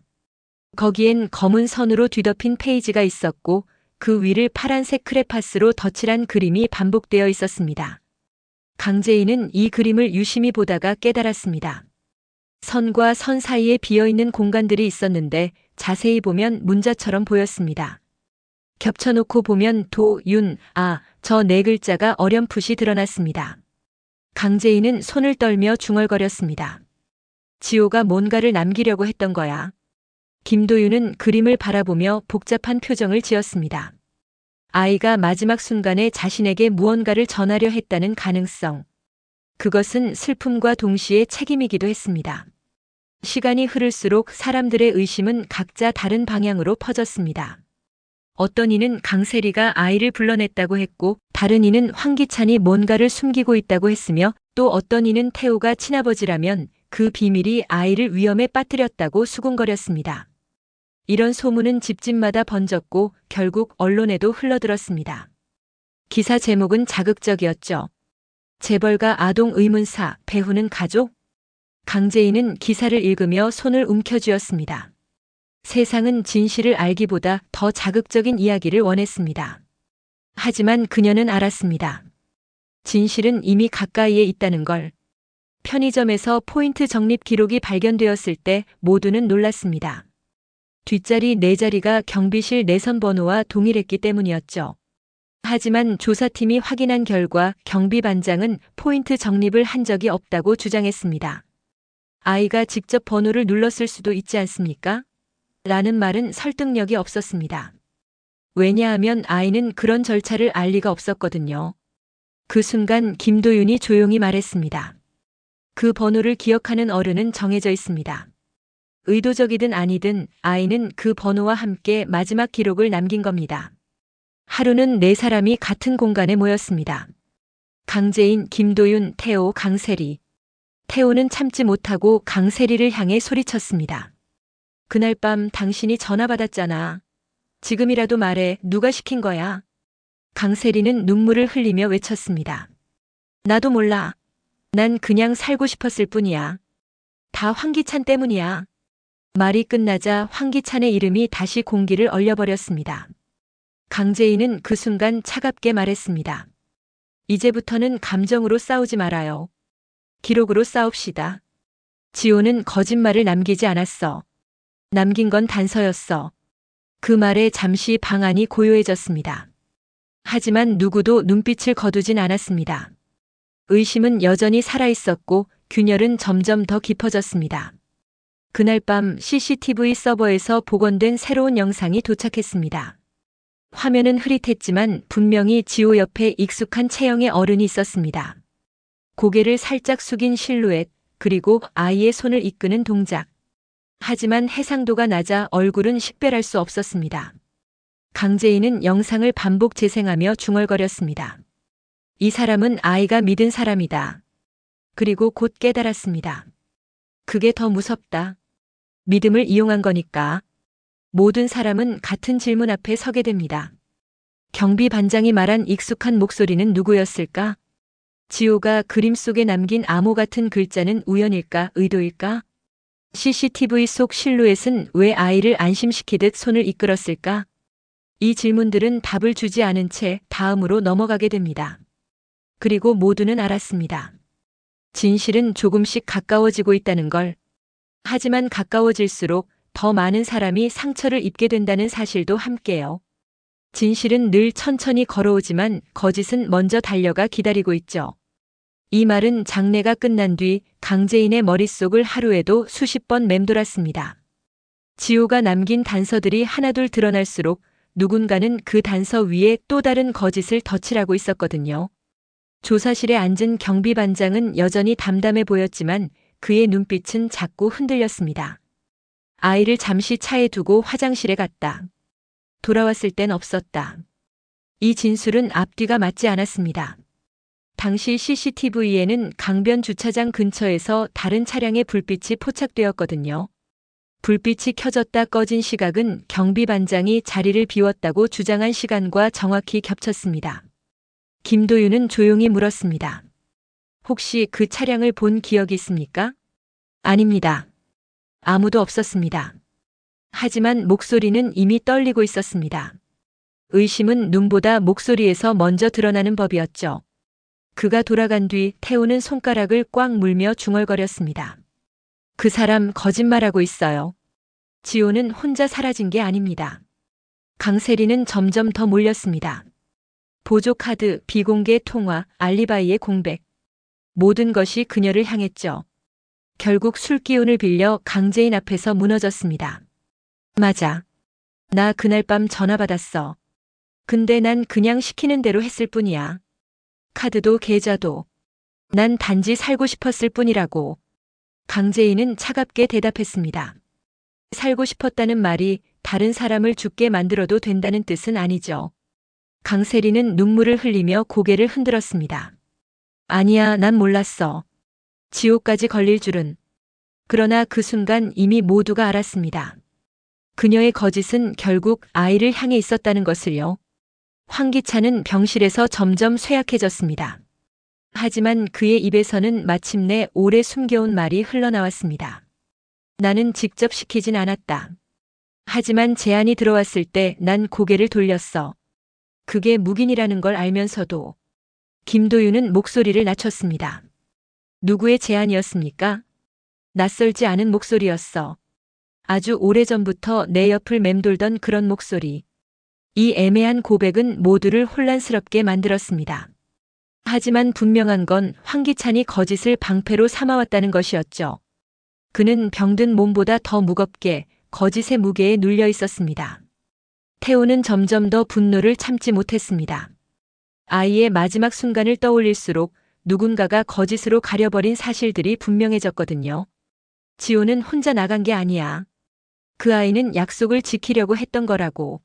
거기엔 검은 선으로 뒤덮인 페이지가 있었고 그 위를 파란색 크레파스로 덧칠한 그림이 반복되어 있었습니다. 강재인은 이 그림을 유심히 보다가 깨달았습니다. 선과 선 사이에 비어있는 공간들이 있었는데 자세히 보면 문자처럼 보였습니다. 겹쳐놓고 보면 도, 윤, 아, 저 네 글자가 어렴풋이 드러났습니다. 강재인은 손을 떨며 중얼거렸습니다. 지호가 뭔가를 남기려고 했던 거야. 김도윤은 그림을 바라보며 복잡한 표정을 지었습니다. 아이가 마지막 순간에 자신에게 무언가를 전하려 했다는 가능성. 그것은 슬픔과 동시에 책임이기도 했습니다. 시간이 흐를수록 사람들의 의심은 각자 다른 방향으로 퍼졌습니다. 어떤 이는 강세리가 아이를 불러냈다고 했고, 다른 이는 황기찬이 뭔가를 숨기고 있다고 했으며, 또 어떤 이는 태호가 친아버지라면 그 비밀이 아이를 위험에 빠뜨렸다고 수군거렸습니다. 이런 소문은 집집마다 번졌고 결국 언론에도 흘러들었습니다. 기사 제목은 자극적이었죠. 재벌가 아동 의문사, 배후는 가족? 강재인은 기사를 읽으며 손을 움켜쥐었습니다. 세상은 진실을 알기보다 더 자극적인 이야기를 원했습니다. 하지만 그녀는 알았습니다. 진실은 이미 가까이에 있다는 걸. 편의점에서 포인트 적립 기록이 발견되었을 때 모두는 놀랐습니다. 뒷자리 4자리가 경비실 내선 번호와 동일했기 때문이었죠. 하지만 조사팀이 확인한 결과 경비반장은 포인트 적립을 한 적이 없다고 주장했습니다. 아이가 직접 번호를 눌렀을 수도 있지 않습니까? 라는 말은 설득력이 없었습니다. 왜냐하면 아이는 그런 절차를 알 리가 없었거든요. 그 순간 김도윤이 조용히 말했습니다. 그 번호를 기억하는 어른은 정해져 있습니다. 의도적이든 아니든 아이는 그 번호와 함께 마지막 기록을 남긴 겁니다. 하루는 4사람이 같은 공간에 모였습니다. 강재인, 김도윤, 태호, 강세리. 태호는 참지 못하고 강세리를 향해 소리쳤습니다. 그날 밤 당신이 전화 받았잖아. 지금이라도 말해, 누가 시킨 거야? 강세리는 눈물을 흘리며 외쳤습니다. 나도 몰라. 난 그냥 살고 싶었을 뿐이야. 다 황기찬 때문이야. 말이 끝나자 황기찬의 이름이 다시 공기를 얼려버렸습니다. 강재인은 그 순간 차갑게 말했습니다. 이제부터는 감정으로 싸우지 말아요. 기록으로 싸웁시다. 지호는 거짓말을 남기지 않았어. 남긴 건 단서였어. 그 말에 잠시 방 안이 고요해졌습니다. 하지만 누구도 눈빛을 거두진 않았습니다. 의심은 여전히 살아있었고 균열은 점점 더 깊어졌습니다. 그날 밤 CCTV 서버에서 복원된 새로운 영상이 도착했습니다. 화면은 흐릿했지만 분명히 지호 옆에 익숙한 체형의 어른이 있었습니다. 고개를 살짝 숙인 실루엣, 그리고 아이의 손을 이끄는 동작. 하지만 해상도가 낮아 얼굴은 식별할 수 없었습니다. 강재인은 영상을 반복 재생하며 중얼거렸습니다. 이 사람은 아이가 믿은 사람이다. 그리고 곧 깨달았습니다. 그게 더 무섭다. 믿음을 이용한 거니까. 모든 사람은 같은 질문 앞에 서게 됩니다. 경비 반장이 말한 익숙한 목소리는 누구였을까? 지호가 그림 속에 남긴 암호 같은 글자는 우연일까, 의도일까? CCTV 속 실루엣은 왜 아이를 안심시키듯 손을 이끌었을까? 이 질문들은 답을 주지 않은 채 다음으로 넘어가게 됩니다. 그리고 모두는 알았습니다. 진실은 조금씩 가까워지고 있다는 걸. 하지만 가까워질수록 더 많은 사람이 상처를 입게 된다는 사실도 함께요. 진실은 늘 천천히 걸어오지만 거짓은 먼저 달려가 기다리고 있죠. 이 말은 장례가 끝난 뒤 강재인의 머릿속을 하루에도 수십 번 맴돌았습니다. 지호가 남긴 단서들이 하나둘 드러날수록 누군가는 그 단서 위에 또 다른 거짓을 덧칠하고 있었거든요. 조사실에 앉은 경비반장은 여전히 담담해 보였지만 그의 눈빛은 자꾸 흔들렸습니다. 아이를 잠시 차에 두고 화장실에 갔다. 돌아왔을 땐 없었다. 이 진술은 앞뒤가 맞지 않았습니다. 당시 CCTV에는 강변 주차장 근처에서 다른 차량의 불빛이 포착되었거든요. 불빛이 켜졌다 꺼진 시각은 경비반장이 자리를 비웠다고 주장한 시간과 정확히 겹쳤습니다. 김도윤은 조용히 물었습니다. 혹시 그 차량을 본 기억이 있습니까? 아닙니다. 아무도 없었습니다. 하지만 목소리는 이미 떨리고 있었습니다. 의심은 눈보다 목소리에서 먼저 드러나는 법이었죠. 그가 돌아간 뒤 태우는 손가락을 꽉 물며 중얼거렸습니다. 그 사람 거짓말하고 있어요. 지호는 혼자 사라진 게 아닙니다. 강세리는 점점 더 몰렸습니다. 보조카드, 비공개 통화, 알리바이의 공백. 모든 것이 그녀를 향했죠. 결국 술기운을 빌려 강재인 앞에서 무너졌습니다. 맞아. 나 그날 밤 전화 받았어. 근데 난 그냥 시키는 대로 했을 뿐이야. 카드도 계좌도. 난 단지 살고 싶었을 뿐이라고. 강재인은 차갑게 대답했습니다. 살고 싶었다는 말이 다른 사람을 죽게 만들어도 된다는 뜻은 아니죠. 강세리는 눈물을 흘리며 고개를 흔들었습니다. 아니야, 난 몰랐어. 지옥까지 걸릴 줄은. 그러나 그 순간 이미 모두가 알았습니다. 그녀의 거짓은 결국 아이를 향해 있었다는 것을요. 황기찬은 병실에서 점점 쇠약해졌습니다. 하지만 그의 입에서는 마침내 오래 숨겨온 말이 흘러나왔습니다. 나는 직접 시키진 않았다. 하지만 제안이 들어왔을 때 난 고개를 돌렸어. 그게 묵인이라는 걸 알면서도. 김도윤은 목소리를 낮췄습니다. 누구의 제안이었습니까? 낯설지 않은 목소리였어. 아주 오래전부터 내 옆을 맴돌던 그런 목소리. 이 애매한 고백은 모두를 혼란스럽게 만들었습니다. 하지만 분명한 건 황기찬이 거짓을 방패로 삼아왔다는 것이었죠. 그는 병든 몸보다 더 무겁게 거짓의 무게에 눌려 있었습니다. 태호는 점점 더 분노를 참지 못했습니다. 아이의 마지막 순간을 떠올릴수록 누군가가 거짓으로 가려버린 사실들이 분명해졌거든요. 지호는 혼자 나간 게 아니야. 그 아이는 약속을 지키려고 했던 거라고.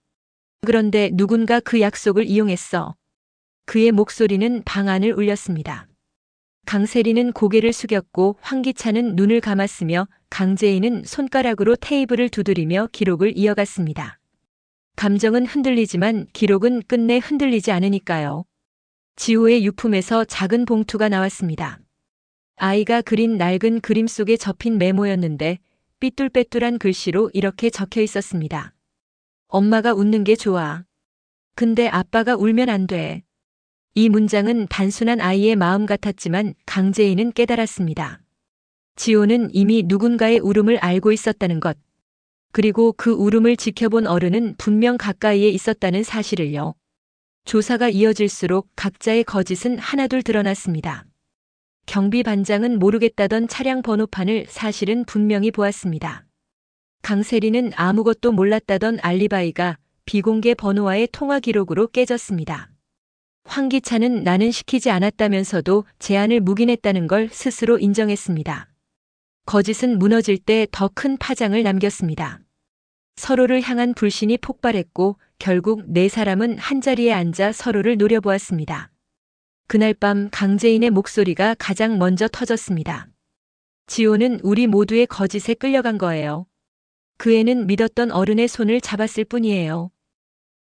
그런데 누군가 그 약속을 이용했어. 그의 목소리는 방 안을 울렸습니다. 강세리는 고개를 숙였고 황기찬은 눈을 감았으며 강재인은 손가락으로 테이블을 두드리며 기록을 이어갔습니다. 감정은 흔들리지만 기록은 끝내 흔들리지 않으니까요. 지호의 유품에서 작은 봉투가 나왔습니다. 아이가 그린 낡은 그림 속에 접힌 메모였는데 삐뚤빼뚤한 글씨로 이렇게 적혀 있었습니다. 엄마가 웃는 게 좋아. 근데 아빠가 울면 안 돼. 이 문장은 단순한 아이의 마음 같았지만 강재인은 깨달았습니다. 지호는 이미 누군가의 울음을 알고 있었다는 것. 그리고 그 울음을 지켜본 어른은 분명 가까이에 있었다는 사실을요. 조사가 이어질수록 각자의 거짓은 하나둘 드러났습니다. 경비반장은 모르겠다던 차량 번호판을 사실은 분명히 보았습니다. 강세리는 아무것도 몰랐다던 알리바이가 비공개 번호와의 통화 기록으로 깨졌습니다. 황기찬은 나는 시키지 않았다면서도 제안을 묵인했다는 걸 스스로 인정했습니다. 거짓은 무너질 때 더 큰 파장을 남겼습니다. 서로를 향한 불신이 폭발했고 결국 네 사람은 한자리에 앉아 서로를 노려보았습니다. 그날 밤 강재인의 목소리가 가장 먼저 터졌습니다. 지호는 우리 모두의 거짓에 끌려간 거예요. 그 애는 믿었던 어른의 손을 잡았을 뿐이에요.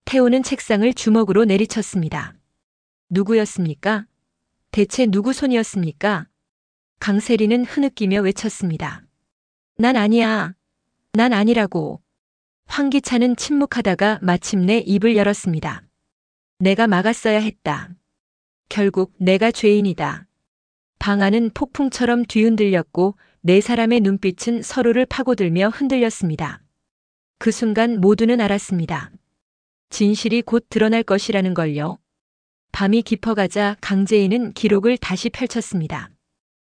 태호는 책상을 주먹으로 내리쳤습니다. 누구였습니까? 대체 누구 손이었습니까? 강세리는 흐느끼며 외쳤습니다. 난 아니야. 난 아니라고. 황기찬은 침묵하다가 마침내 입을 열었습니다. 내가 막았어야 했다. 결국 내가 죄인이다. 방 안은 폭풍처럼 뒤흔들렸고 네 사람의 눈빛은 서로를 파고들며 흔들렸습니다. 그 순간 모두는 알았습니다. 진실이 곧 드러날 것이라는 걸요. 밤이 깊어가자 강재인은 기록을 다시 펼쳤습니다.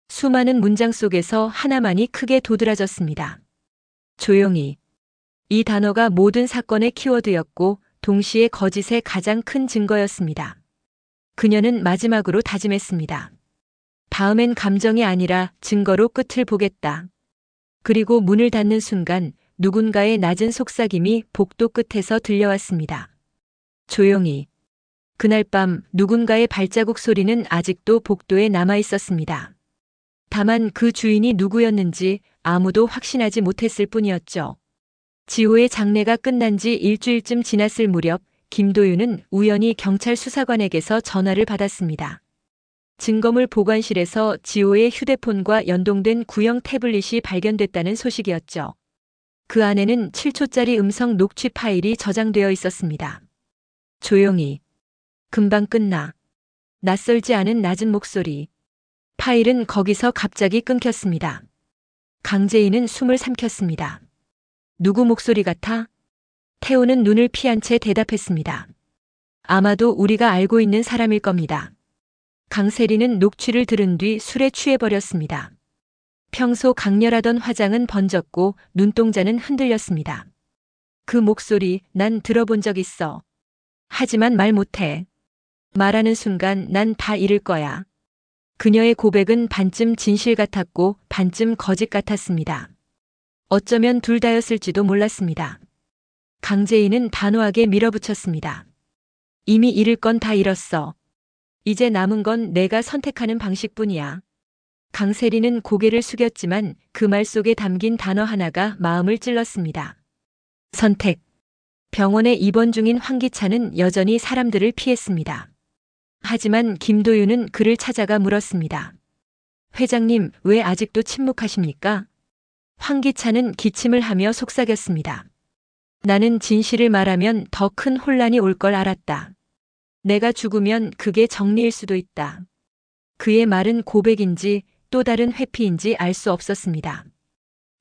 수많은 문장 속에서 하나만이 크게 도드라졌습니다. 조용히. 이 단어가 모든 사건의 키워드였고 동시에 거짓의 가장 큰 증거였습니다. 그녀는 마지막으로 다짐했습니다. 다음엔 감정이 아니라 증거로 끝을 보겠다. 그리고 문을 닫는 순간 누군가의 낮은 속삭임이 복도 끝에서 들려왔습니다. 조용히. 그날 밤 누군가의 발자국 소리는 아직도 복도에 남아 있었습니다. 다만 그 주인이 누구였는지 아무도 확신하지 못했을 뿐이었죠. 지호의 장례가 끝난 지 일주일쯤 지났을 무렵 김도윤은 우연히 경찰 수사관에게서 전화를 받았습니다. 증거물 보관실에서 지호의 휴대폰과 연동된 구형 태블릿이 발견됐다는 소식이었죠. 그 안에는 7초짜리 음성 녹취 파일이 저장되어 있었습니다. 조용히. 금방 끝나. 낯설지 않은 낮은 목소리. 파일은 거기서 갑자기 끊겼습니다. 강재인은 숨을 삼켰습니다. 누구 목소리 같아? 태호는 눈을 피한 채 대답했습니다. 아마도 우리가 알고 있는 사람일 겁니다. 강세리는 녹취를 들은 뒤 술에 취해버렸습니다. 평소 강렬하던 화장은 번졌고 눈동자는 흔들렸습니다. 그 목소리 난 들어본 적 있어. 하지만 말 못해. 말하는 순간 난 다 잃을 거야. 그녀의 고백은 반쯤 진실 같았고 반쯤 거짓 같았습니다. 어쩌면 둘 다였을지도 몰랐습니다. 강재인은 단호하게 밀어붙였습니다. 이미 잃을 건 다 잃었어. 이제 남은 건 내가 선택하는 방식뿐이야. 강세리는 고개를 숙였지만 그 말 속에 담긴 단어 하나가 마음을 찔렀습니다. 선택. 병원에 입원 중인 황기찬은 여전히 사람들을 피했습니다. 하지만 김도윤은 그를 찾아가 물었습니다. 회장님, 왜 아직도 침묵하십니까? 황기찬은 기침을 하며 속삭였습니다. 나는 진실을 말하면 더 큰 혼란이 올 걸 알았다. 내가 죽으면 그게 정리일 수도 있다. 그의 말은 고백인지 또 다른 회피인지 알 수 없었습니다.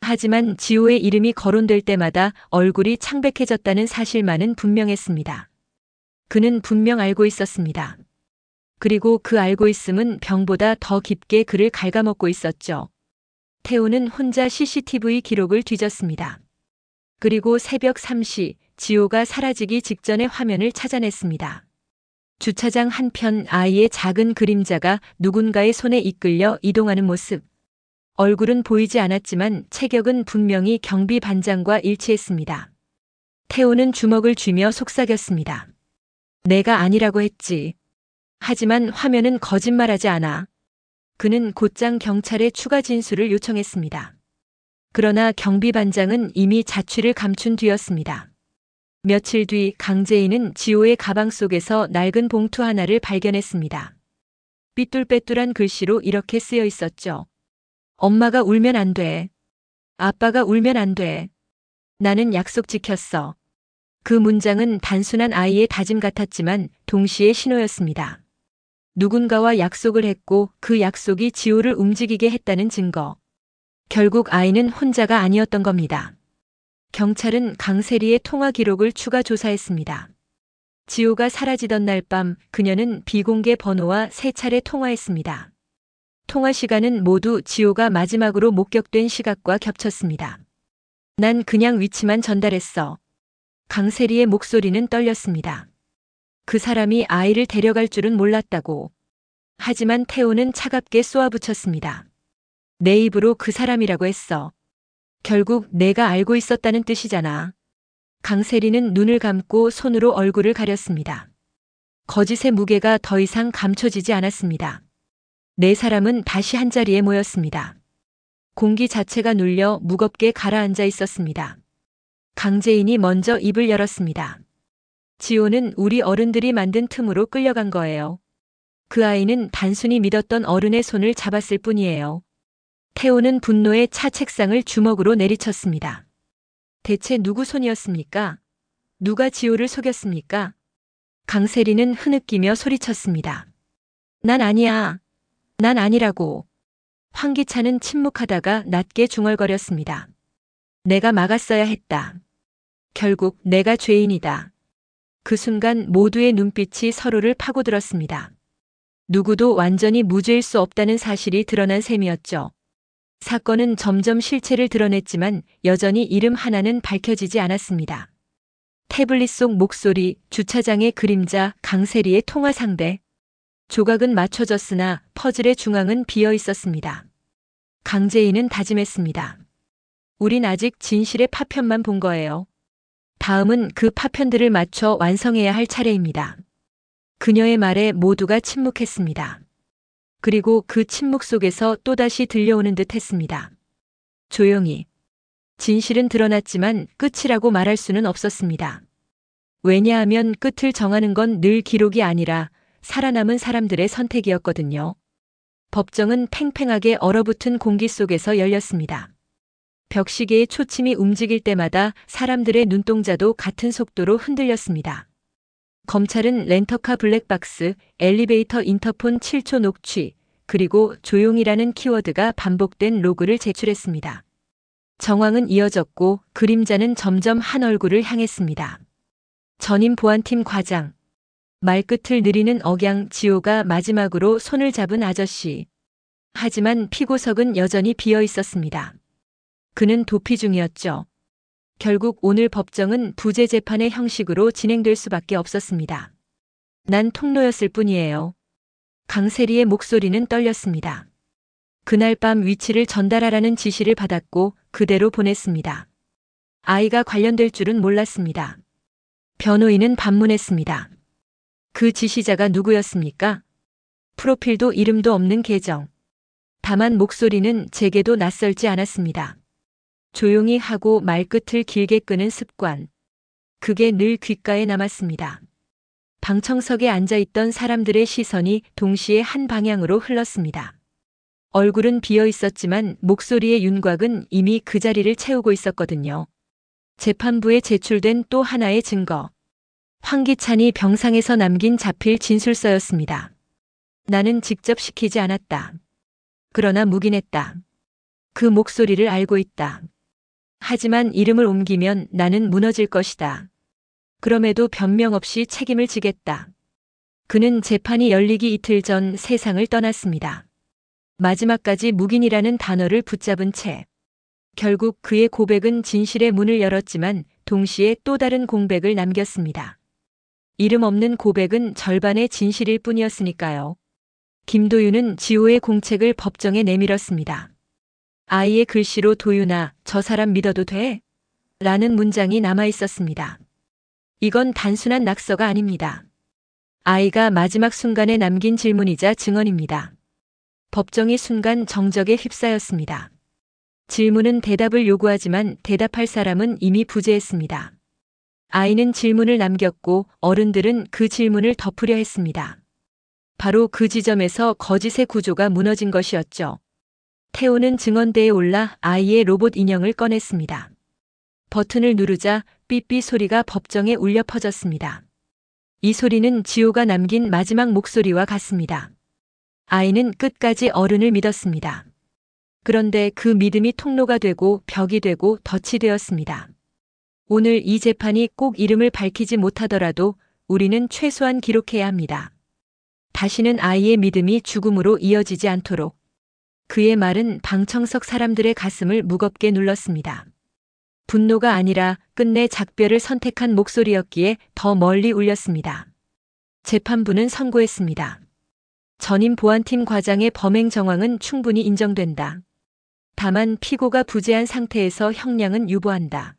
하지만 지호의 이름이 거론될 때마다 얼굴이 창백해졌다는 사실만은 분명했습니다. 그는 분명 알고 있었습니다. 그리고 그 알고 있음은 병보다 더 깊게 그를 갉아먹고 있었죠. 태호는 혼자 CCTV 기록을 뒤졌습니다. 그리고 새벽 3시 지호가 사라지기 직전의 화면을 찾아냈습니다. 주차장 한편 아이의 작은 그림자가 누군가의 손에 이끌려 이동하는 모습. 얼굴은 보이지 않았지만 체격은 분명히 경비 반장과 일치했습니다. 태호는 주먹을 쥐며 속삭였습니다. 내가 아니라고 했지. 하지만 화면은 거짓말하지 않아. 그는 곧장 경찰에 추가 진술을 요청했습니다. 그러나 경비반장은 이미 자취를 감춘 뒤였습니다. 며칠 뒤 강재인은 지호의 가방 속에서 낡은 봉투 하나를 발견했습니다. 삐뚤빼뚤한 글씨로 이렇게 쓰여 있었죠. 엄마가 울면 안 돼. 아빠가 울면 안 돼. 나는 약속 지켰어. 그 문장은 단순한 아이의 다짐 같았지만 동시에 신호였습니다. 누군가와 약속을 했고 그 약속이 지호를 움직이게 했다는 증거. 결국 아이는 혼자가 아니었던 겁니다. 경찰은 강세리의 통화 기록을 추가 조사했습니다. 지호가 사라지던 날 밤 그녀는 비공개 번호와 3차례 통화했습니다. 통화 시간은 모두 지호가 마지막으로 목격된 시각과 겹쳤습니다. 난 그냥 위치만 전달했어. 강세리의 목소리는 떨렸습니다. 그 사람이 아이를 데려갈 줄은 몰랐다고. 하지만 태호는 차갑게 쏘아붙였습니다. 내 입으로 그 사람이라고 했어. 결국 내가 알고 있었다는 뜻이잖아. 강세리는 눈을 감고 손으로 얼굴을 가렸습니다. 거짓의 무게가 더 이상 감춰지지 않았습니다. 네 사람은 다시 한자리에 모였습니다. 공기 자체가 눌려 무겁게 가라앉아 있었습니다. 강재인이 먼저 입을 열었습니다. 지호는 우리 어른들이 만든 틈으로 끌려간 거예요. 그 아이는 단순히 믿었던 어른의 손을 잡았을 뿐이에요. 태호는 분노에 차 책상을 주먹으로 내리쳤습니다. 대체 누구 손이었습니까? 누가 지호를 속였습니까? 강세리는 흐느끼며 소리쳤습니다. 난 아니야. 난 아니라고. 황기찬은 침묵하다가 낮게 중얼거렸습니다. 내가 막았어야 했다. 결국 내가 죄인이다. 그 순간 모두의 눈빛이 서로를 파고들었습니다. 누구도 완전히 무죄일 수 없다는 사실이 드러난 셈이었죠. 사건은 점점 실체를 드러냈지만 여전히 이름 하나는 밝혀지지 않았습니다. 태블릿 속 목소리, 주차장의 그림자, 강세리의 통화 상대. 조각은 맞춰졌으나 퍼즐의 중앙은 비어 있었습니다. 강재인은 다짐했습니다. 우린 아직 진실의 파편만 본 거예요. 다음은 그 파편들을 맞춰 완성해야 할 차례입니다. 그녀의 말에 모두가 침묵했습니다. 그리고 그 침묵 속에서 또다시 들려오는 듯 했습니다. 조용히. 진실은 드러났지만 끝이라고 말할 수는 없었습니다. 왜냐하면 끝을 정하는 건 늘 기록이 아니라 살아남은 사람들의 선택이었거든요. 법정은 팽팽하게 얼어붙은 공기 속에서 열렸습니다. 벽시계의 초침이 움직일 때마다 사람들의 눈동자도 같은 속도로 흔들렸습니다. 검찰은 렌터카 블랙박스, 엘리베이터 인터폰 7초 녹취, 그리고 조용이라는 키워드가 반복된 로그를 제출했습니다. 정황은 이어졌고 그림자는 점점 한 얼굴을 향했습니다. 전임 보안팀 과장. 말끝을 느리는 억양 지호가 마지막으로 손을 잡은 아저씨. 하지만 피고석은 여전히 비어 있었습니다. 그는 도피 중이었죠. 결국 오늘 법정은 부재 재판의 형식으로 진행될 수밖에 없었습니다. 난 통로였을 뿐이에요. 강세리의 목소리는 떨렸습니다. 그날 밤 위치를 전달하라는 지시를 받았고 그대로 보냈습니다. 아이가 관련될 줄은 몰랐습니다. 변호인은 반문했습니다. 그 지시자가 누구였습니까? 프로필도 이름도 없는 계정. 다만 목소리는 제게도 낯설지 않았습니다. 조용히 하고 말끝을 길게 끄는 습관. 그게 늘 귓가에 남았습니다. 방청석에 앉아있던 사람들의 시선이 동시에 한 방향으로 흘렀습니다. 얼굴은 비어 있었지만 목소리의 윤곽은 이미 그 자리를 채우고 있었거든요. 재판부에 제출된 또 하나의 증거. 황기찬이 병상에서 남긴 자필 진술서였습니다. 나는 직접 시키지 않았다. 그러나 묵인했다. 그 목소리를 알고 있다. 하지만 이름을 옮기면 나는 무너질 것이다. 그럼에도 변명 없이 책임을 지겠다. 그는 재판이 열리기 이틀 전 세상을 떠났습니다. 마지막까지 묵인이라는 단어를 붙잡은 채. 결국 그의 고백은 진실의 문을 열었지만 동시에 또 다른 공백을 남겼습니다. 이름 없는 고백은 절반의 진실일 뿐이었으니까요. 김도윤은 지호의 공책을 법정에 내밀었습니다. 아이의 글씨로 도윤아, 저 사람 믿어도 돼? 라는 문장이 남아 있었습니다. 이건 단순한 낙서가 아닙니다. 아이가 마지막 순간에 남긴 질문이자 증언입니다. 법정이 순간 정적에 휩싸였습니다. 질문은 대답을 요구하지만 대답할 사람은 이미 부재했습니다. 아이는 질문을 남겼고 어른들은 그 질문을 덮으려 했습니다. 바로 그 지점에서 거짓의 구조가 무너진 것이었죠. 태호는 증언대에 올라 아이의 로봇 인형을 꺼냈습니다. 버튼을 누르자 삐삐 소리가 법정에 울려 퍼졌습니다. 이 소리는 지호가 남긴 마지막 목소리와 같습니다. 아이는 끝까지 어른을 믿었습니다. 그런데 그 믿음이 통로가 되고 벽이 되고 덫이 되었습니다. 오늘 이 재판이 꼭 이름을 밝히지 못하더라도 우리는 최소한 기록해야 합니다. 다시는 아이의 믿음이 죽음으로 이어지지 않도록. 그의 말은 방청석 사람들의 가슴을 무겁게 눌렀습니다. 분노가 아니라 끝내 작별을 선택한 목소리였기에 더 멀리 울렸습니다. 재판부는 선고했습니다. 전임 보안팀 과장의 범행 정황은 충분히 인정된다. 다만 피고가 부재한 상태에서 형량은 유보한다.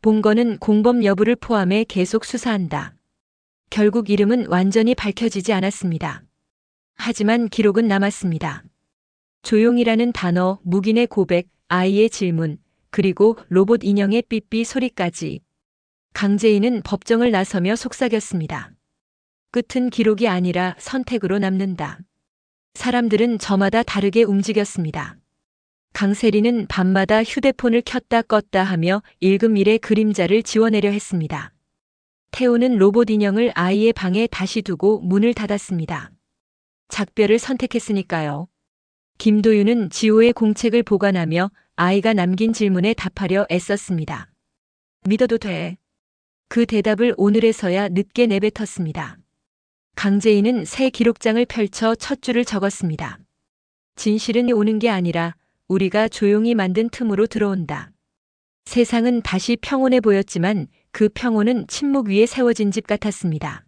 본건은 공범 여부를 포함해 계속 수사한다. 결국 이름은 완전히 밝혀지지 않았습니다. 하지만 기록은 남았습니다. 조용이라는 단어, 묵인의 고백, 아이의 질문, 그리고 로봇 인형의 삐삐 소리까지. 강재인은 법정을 나서며 속삭였습니다. 끝은 기록이 아니라 선택으로 남는다. 사람들은 저마다 다르게 움직였습니다. 강세리는 밤마다 휴대폰을 켰다 껐다 하며 읽음 일의 그림자를 지워내려 했습니다. 태호는 로봇 인형을 아이의 방에 다시 두고 문을 닫았습니다. 작별을 선택했으니까요. 김도윤은 지호의 공책을 보관하며 아이가 남긴 질문에 답하려 애썼습니다. 믿어도 돼. 그 대답을 오늘에서야 늦게 내뱉었습니다. 강재인은 새 기록장을 펼쳐 첫 줄을 적었습니다. 진실은 오는 게 아니라 우리가 조용히 만든 틈으로 들어온다. 세상은 다시 평온해 보였지만 그 평온은 침묵 위에 세워진 집 같았습니다.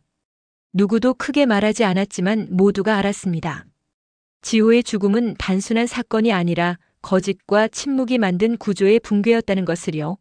누구도 크게 말하지 않았지만 모두가 알았습니다. 지호의 죽음은 단순한 사건이 아니라 거짓과 침묵이 만든 구조의 붕괴였다는 것을요.